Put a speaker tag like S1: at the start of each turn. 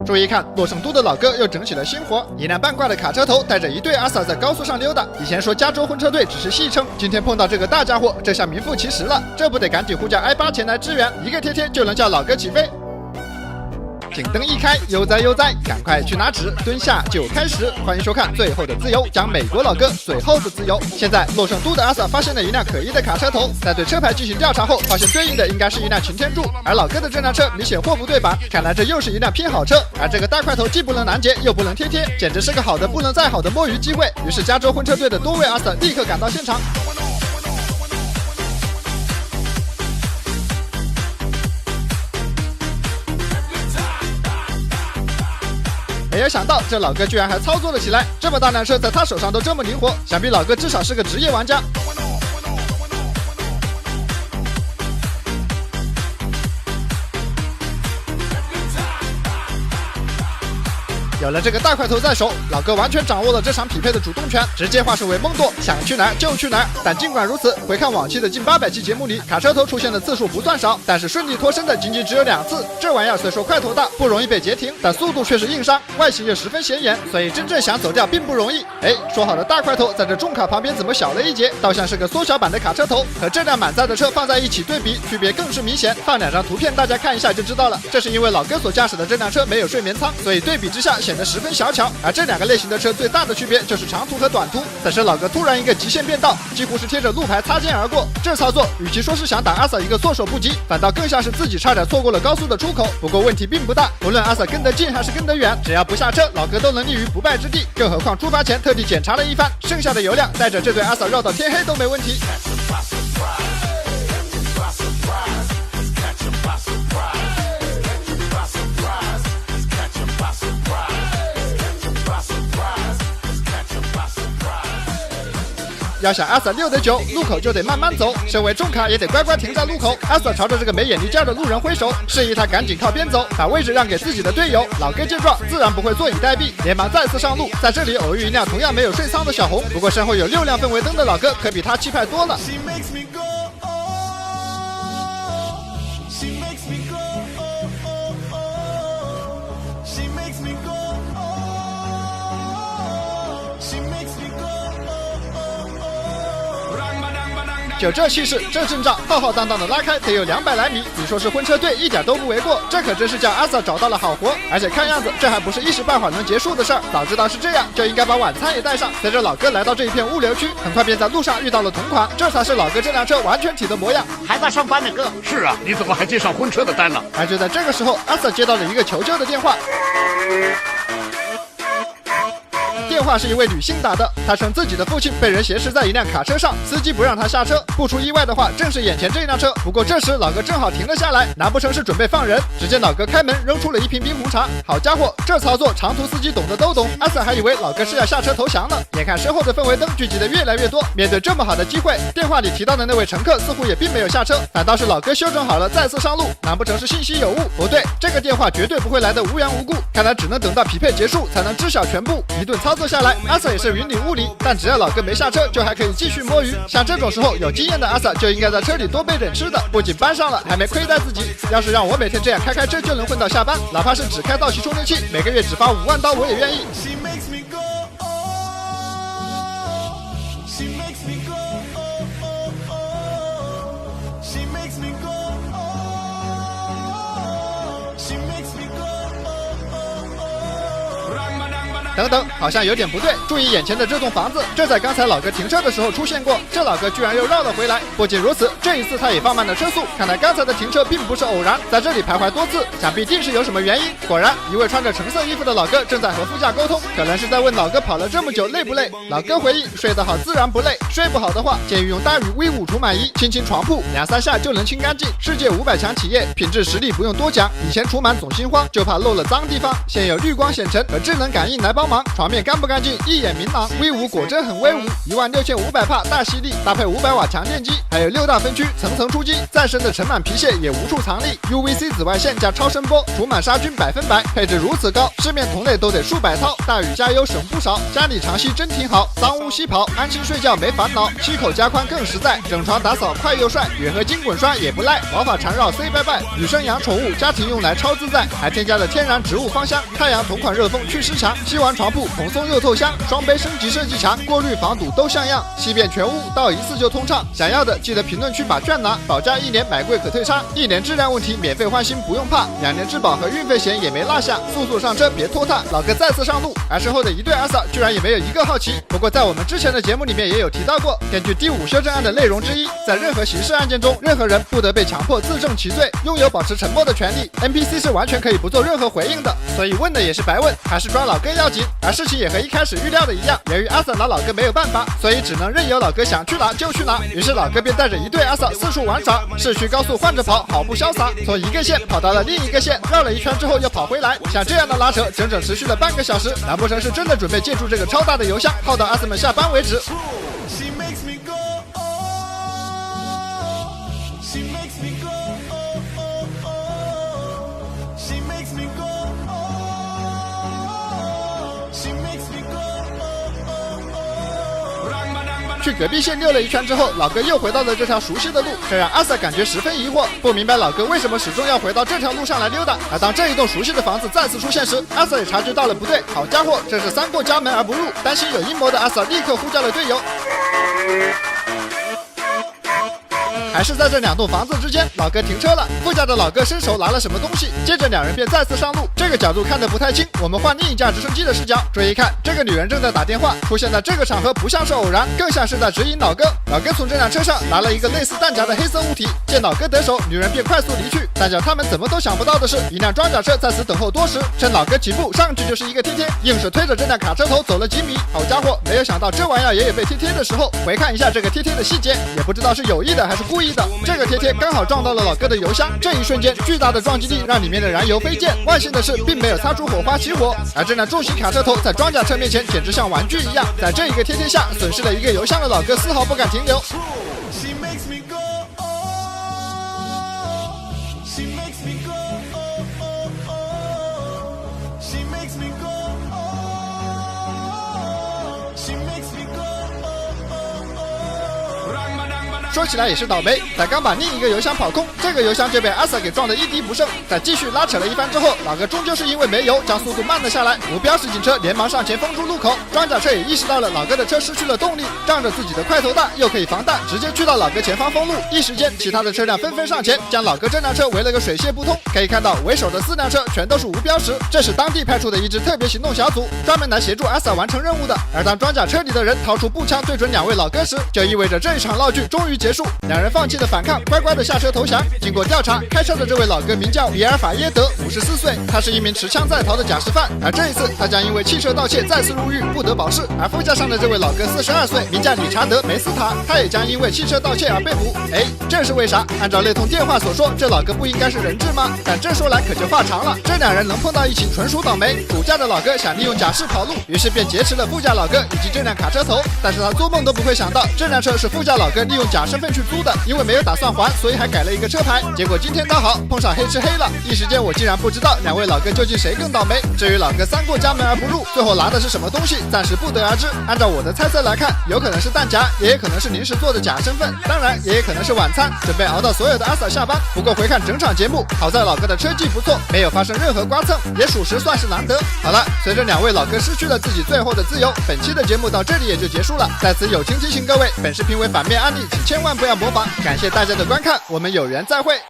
S1: 注意看，洛圣都的老哥又整起了新活，一辆半挂的卡车头带着一队阿 Sa 在高速上溜达。以前说加州婚车队只是戏称，今天碰到这个大家伙，这下名副其实了，这不得赶紧呼叫 I8前来支援，一个贴贴就能叫老哥起飞。警灯一开，悠哉悠哉，赶快去拿纸，蹲下就开始。欢迎收看《最后的自由》，讲美国老哥最后的自由。现在洛圣都的阿 Sa 发现了一辆可疑的卡车头，在对车牌进行调查后，发现对应的应该是一辆擎天柱，而老哥的这辆车明显货不对版，看来这又是一辆拼好车。而这个大块头既不能拦截，又不能贴贴，简直是个好的不能再好的摸鱼机会。于是加州婚车队的多位阿 Sa 立刻赶到现场。没有想到这老哥居然还操作了起来，这么大辆车在他手上都这么灵活，想必老哥至少是个职业玩家。有了这个大块头在手，老哥完全掌握了这场匹配的主动权，直接化身为蒙多，想去哪儿就去哪儿。但尽管如此，回看往期的近800期节目里，卡车头出现的次数不算少，但是顺利脱身的仅仅只有2次。这玩意儿虽说块头大，不容易被截停，但速度却是硬伤，外形又十分显眼，所以真正想走掉并不容易。说好的大块头在这重卡旁边怎么小了一截，倒像是个缩小版的卡车头，和这辆满载的车放在一起对比，区别更是明显。放2张图片大家看一下就知道了。这是因为老哥所驾驶的这辆车没有睡眠舱，所以对比之下显得十分小巧。而这2个类型的车最大的区别就是长途和短途。此时老哥突然一个极限变道，几乎是贴着路牌擦肩而过。这操作与其说是想打阿 Sa 一个措手不及，反倒更像是自己差点错过了高速的出口。不过问题并不大，无论阿 Sa 跟得近还是跟得远，只要不下车，老哥都能立于不败之地。更何况出发前特地检查了一番，剩下的油量带着这对阿 Sa 绕到天黑都没问题。要想阿 Sa 溜得久，路口就得慢慢走，身为重卡也得乖乖停在路口。阿 Sa 朝着这个没眼力劲儿的路人挥手，示意他赶紧靠边走，把位置让给自己的队友。老哥见状自然不会坐以待毙，连忙再次上路。在这里偶遇一辆同样没有睡舱的小红，不过身后有6辆氛围灯的老哥可比他气派多了。就这气势，这阵仗浩浩荡荡的拉开得有200来米，你说是婚车队一点都不为过。这可真是叫阿 Sa 找到了好活，而且看样子这还不是一时半会儿能结束的事儿。早知道是这样，就应该把晚餐也带上。随着老哥来到这一片物流区，很快便在路上遇到了同款，这才是老哥这辆车完全体的模样。
S2: 还在上班呢哥？是啊，你怎么还接上婚车的单呢？
S1: 而就在这个时候，阿 Sa 接到了一个求救的电话。电话是一位女性打的，她称自己的父亲被人挟持在一辆卡车上，司机不让他下车，不出意外的话正是眼前这辆车。不过这时老哥正好停了下来，难不成是准备放人？只见老哥开门扔出了一瓶冰红茶，好家伙，这操作长途司机懂的都懂。阿 Sa 还以为老哥是要下车投降呢，眼看身后的氛围灯聚集的越来越多，面对这么好的机会，电话里提到的那位乘客似乎也并没有下车，反倒是老哥修整好了再次上路。难不成是信息有误？不对，这个电话绝对不会来的无缘无故，看来只能等到匹配结束才能知晓全部。一顿操作下来，阿 Sa 也是云里雾里，但只要老哥没下车，就还可以继续摸鱼。像这种时候，有经验的阿 Sa 就应该在车里多备点吃的，不仅搬上了，还没亏待自己。要是让我每天这样开车就能混到下班，哪怕是只开道奇充电器，每个月只发5万刀我也愿意。等等，好像有点不对。注意眼前的这栋房子，这在刚才老哥停车的时候出现过。这老哥居然又绕了回来。不仅如此，这一次他也放慢了车速。看来刚才的停车并不是偶然，在这里徘徊多次，想必定是有什么原因。果然，一位穿着橙色衣服的老哥正在和副驾沟通，可能是在问老哥跑了这么久累不累。老哥回应：睡得好自然不累，睡不好的话，建议用大宇 V5 除螨仪轻轻床铺，2-3下就能清干净。世界500强企业，品质实力不用多讲。以前除螨总心慌，就怕漏了脏地方。现有绿光显尘和智能感应来帮光芒，床面干不干净一眼明朗，威武果真很威武，16500帕大吸力，搭配500瓦强电机，还有6大分区，层层出击，再深的尘螨皮屑也无处藏匿。UVC 紫外线加超声波，除螨杀菌100%，配置如此高，市面同类都得数百套，大雨加油省不少。家里常吸真挺好，脏污稀跑，安心睡觉没烦恼，吸口加宽更实在，整床打扫快又帅，远和金滚刷也不赖，毛发缠绕 say 拜拜。女生养宠物，家庭用来超自在，还添加了天然植物芳香，太阳同款热风祛湿强，吸完床铺蓬松又透香，双杯升级设计强，过滤防堵都像样，吸遍全屋倒一次就通畅。想要的记得评论区把券拿，保价1年买贵可退差，1年质量问题免费换新不用怕，2年质保和运费险也没落下，速速上车别拖沓。老哥再次上路，而身后的一对阿 sa 居然也没有一个好奇。不过在我们之前的节目里面也有提到过，根据第5修正案的内容之一，在任何刑事案件中，任何人不得被强迫自证其罪，拥有保持沉默的权利。 NPC 是完全可以不做任何回应的，所以问的也是白问，还是抓老哥要紧。而事情也和一开始预料的一样，由于阿 sa 拿老哥没有办法，所以只能任由老哥想去哪就去哪。于是老哥便带着一对阿 sa 四处玩耍，市区高速换着跑，好不潇洒。从一个县跑到了另一个县，绕了一圈之后又跑回来。像这样的拉扯，整整持续了半个小时。难不成是真的准备借助这个超大的油箱，耗到阿 sa 们下班为止？去隔壁县溜了一圈之后，老哥又回到了这条熟悉的路，这让阿 sa 感觉十分疑惑，不明白老哥为什么始终要回到这条路上来溜达。而当这一栋熟悉的房子再次出现时，阿 sa 也察觉到了不对，好家伙，这是3过家门而不入。担心有阴谋的阿 sa 立刻呼叫了队友。还是在这2栋房子之间，老哥停车了，副驾的老哥伸手拿了什么东西，接着2人便再次上路。这个角度看得不太清，我们换另一架直升机的视角，注意看，这个女人正在打电话，出现在这个场合不像是偶然，更像是在指引老哥。老哥从这辆车上拿了一个类似弹夹的黑色物体，见老哥得手，女人便快速离去。但叫他们怎么都想不到的是，一辆装甲车在此等候多时，趁老哥起步上去就是一个贴贴，硬是推着这辆卡车头走了几米。好家伙，没有想到这玩意儿也有被贴贴的时候。回看一下这个贴贴的细节，也不知道是有意的还是故意的。这个贴贴刚好撞到了老哥的油箱，这一瞬间巨大的撞击力让里面的燃油飞溅。万幸的是，并没有擦出火花起火。而这辆重型卡车头在装甲车面前简直像玩具一样，在这一个贴贴下，损失了一个油箱的老哥丝毫不敢停留。说起来也是倒霉，才刚把另一个油箱跑空，这个油箱就被阿 sa 给撞得一滴不剩。在继续拉扯了一番之后，老哥终究是因为没油，将速度慢了下来。目标是警车连忙上前封住路口，装甲车也意识到了老哥的车失去了动力，仗着自己的块头大又可以防弹，直接去到老哥前方封路。一时间，其他的车辆纷纷上前，将老哥这辆车围了个水泄不通。可以看到，为首的4辆车全都是无标识，这是当地派出的一支特别行动小组，专门来协助阿 sa 完成任务的。而当装甲车里的人掏出步枪对准2位老哥时，就意味着这一场闹剧终于结束。2人放弃了反抗，乖乖的下车投降。经过调查，开车的这位老哥名叫比尔法耶德，54岁，他是一名持枪在逃的假释犯，而这一次他将因为汽车盗窃再次入狱，不得保释。而副驾上的这位老哥42岁，名叫理查德梅斯塔，他也将因为汽车盗窃而被捕。这是为啥？按照那通电话所说，这老哥不应该是人质吗？但这说来可就话长了，这2人能碰到一起纯属倒霉。主驾的老哥想利用假释跑路，于是便劫持了副驾老哥以及这辆卡车头，但是他做梦都不会想到，这辆车是副驾老哥利用假身份去租的，因为没有打算还，所以还改了一个车牌。结果今天刚好碰上黑吃黑了，一时间我竟然不知道2位老哥究竟谁更倒霉。至于老哥3过家门而不入，最后拿的是什么东西，暂时不得而知。按照我的猜测来看，有可能是弹夹，也可能是临时做的假身份，当然也可能是晚餐，准备熬到所有的阿 sa 下班。不过回看整场节目，好在老哥的车技不错，没有发生任何刮蹭，也属实算是难得。好了，随着2位老哥失去了自己最后的自由，本期的节目到这里也就结束了。在此友情提醒各位，本视频为反面案例，请千万不要模仿。感谢大家的观看，我们有缘再会。